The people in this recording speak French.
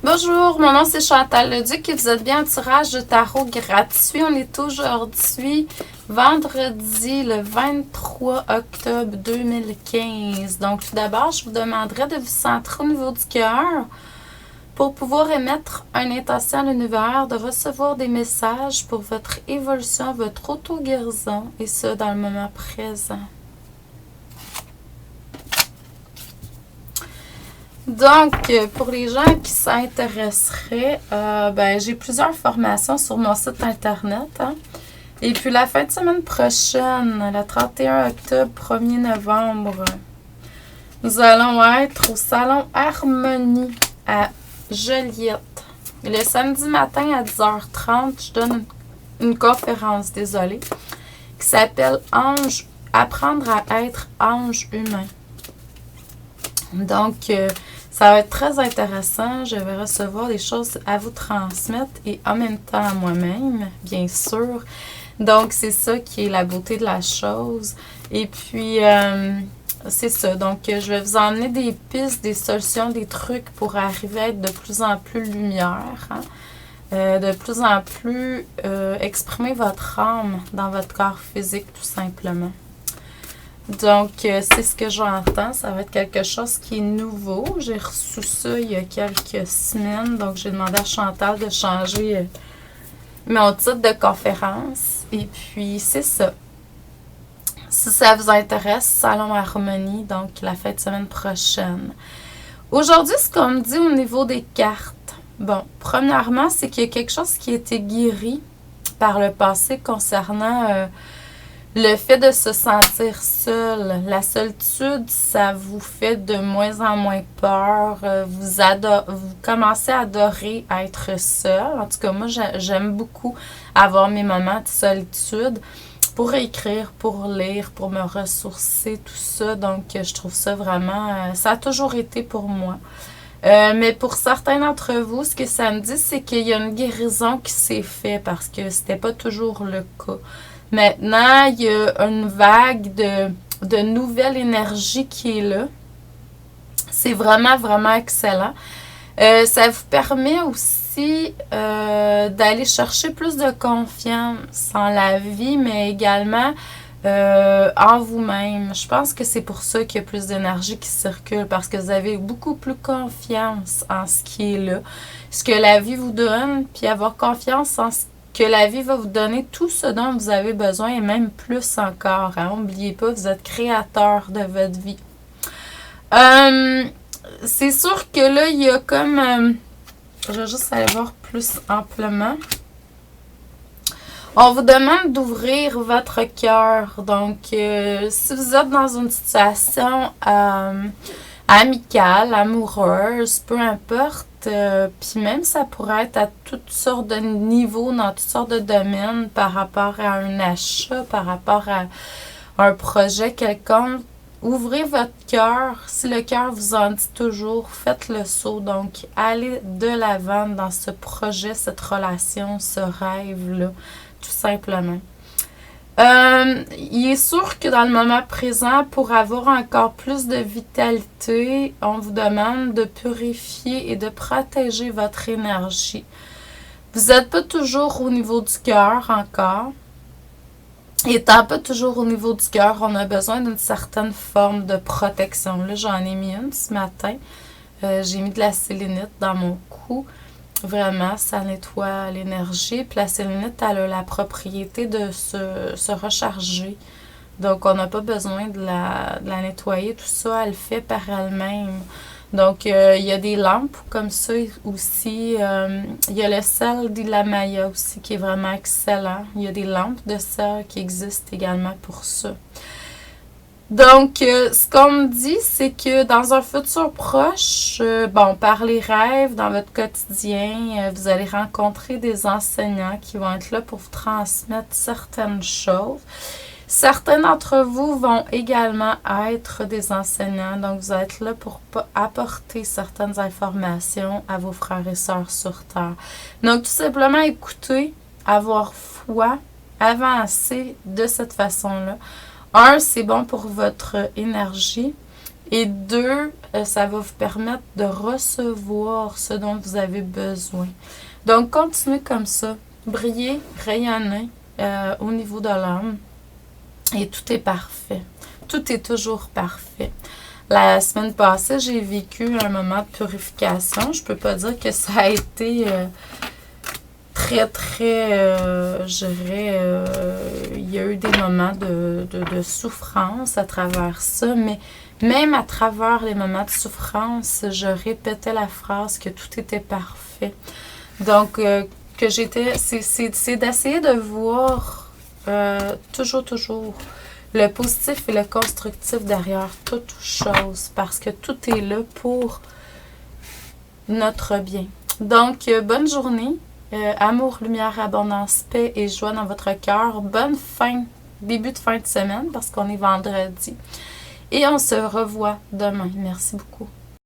Bonjour, mon nom c'est Chantal Leduc et vous êtes bien en tirage de tarot gratuit. On est aujourd'hui vendredi le 23 octobre 2015. Donc tout d'abord, je vous demanderai de vous centrer au niveau du cœur pour pouvoir émettre une intention à l'univers, de recevoir des messages pour votre évolution, votre auto-guérison et ça dans le moment présent. Donc, pour les gens qui s'intéresseraient, j'ai plusieurs formations sur mon site internet. Hein. Et puis, la fin de semaine prochaine, le 31 octobre, 1er novembre, nous allons être au Salon Harmonie à Joliette. Le samedi matin à 10h30, je donne une conférence, désolée, qui s'appelle Apprendre à être ange humain. Donc, ça va être très intéressant. Je vais recevoir des choses à vous transmettre et en même temps à moi-même, bien sûr. Donc, c'est ça qui est la beauté de la chose. Et puis, c'est ça. Donc, je vais vous emmener des pistes, des solutions, des trucs pour arriver à être de plus en plus lumière. Hein? De plus en plus exprimer votre âme dans votre corps physique, tout simplement. Donc, c'est ce que j'entends. Ça va être quelque chose qui est nouveau. J'ai reçu ça il y a quelques semaines. Donc, j'ai demandé à Chantal de changer mon titre de conférence. Et puis, c'est ça. Si ça vous intéresse, Salon Harmonie, donc la fin de semaine prochaine. Aujourd'hui, ce qu'on me dit au niveau des cartes. Bon, premièrement, c'est qu'il y a quelque chose qui a été guéri par le passé concernant... le fait de se sentir seul, la solitude, ça vous fait de moins en moins peur. Vous commencez à adorer être seul. En tout cas, moi, j'aime beaucoup avoir mes moments de solitude pour écrire, pour lire, pour me ressourcer, tout ça. Donc, je trouve ça vraiment... ça a toujours été pour moi. Mais pour certains d'entre vous, ce que ça me dit, c'est qu'il y a une guérison qui s'est faite parce que c'était pas toujours le cas. Maintenant, il y a une vague de nouvelle énergie qui est là. C'est vraiment, vraiment excellent. Ça vous permet aussi d'aller chercher plus de confiance en la vie, mais également en vous-même. Je pense que c'est pour ça qu'il y a plus d'énergie qui circule, parce que vous avez beaucoup plus confiance en ce qui est là, ce que la vie vous donne, puis avoir confiance en ce que la vie va vous donner tout ce dont vous avez besoin et même plus encore. Hein? N'oubliez pas, vous êtes créateur de votre vie. C'est sûr que là, il y a comme... je vais juste aller voir plus amplement. On vous demande d'ouvrir votre cœur. Donc, si vous êtes dans une situation amicale, amoureuse, peu importe, puis même ça pourrait être à toutes sortes de niveaux, dans toutes sortes de domaines, par rapport à un achat, par rapport à un projet quelconque. Ouvrez votre cœur. Si le cœur vous en dit toujours, faites le saut. Donc, allez de l'avant dans ce projet, cette relation, ce rêve-là, tout simplement. Il est sûr que dans le moment présent, pour avoir encore plus de vitalité, on vous demande de purifier et de protéger votre énergie. Vous n'êtes pas toujours au niveau du cœur encore. Étant pas toujours au niveau du cœur, on a besoin d'une certaine forme de protection. Là, j'en ai mis une ce matin. J'ai mis de la sélénite dans mon cou. Vraiment, ça nettoie l'énergie. Puis la sélénite, elle a la propriété de se recharger. Donc, on n'a pas besoin de la nettoyer. Tout ça, elle le fait par elle-même. Donc, il y a des lampes comme ça aussi. Il y a le sel d'Himalaya aussi qui est vraiment excellent. Il y a des lampes de sel qui existent également pour ça. Donc, ce qu'on me dit, c'est que dans un futur proche, par les rêves, dans votre quotidien, vous allez rencontrer des enseignants qui vont être là pour vous transmettre certaines choses. Certains d'entre vous vont également être des enseignants, donc vous êtes là pour apporter certaines informations à vos frères et sœurs sur Terre. Donc, tout simplement écouter, avoir foi, avancer de cette façon-là. Un, c'est bon pour votre énergie. Et 2, ça va vous permettre de recevoir ce dont vous avez besoin. Donc, continuez comme ça. Brillez, rayonnez au niveau de l'âme. Et tout est parfait. Tout est toujours parfait. La semaine passée, j'ai vécu un moment de purification. Je peux pas dire que ça a été très, je dirais, il y a eu des moments de souffrance à travers ça, mais même à travers les moments de souffrance, je répétais la phrase que tout était parfait. Donc, que j'étais, c'est d'essayer de voir toujours le positif et le constructif derrière toute chose, parce que tout est là pour notre bien. Donc, bonne journée. Amour, lumière, abondance, paix et joie dans votre cœur. Bonne début de fin de semaine, parce qu'on est vendredi. Et on se revoit demain. Merci beaucoup.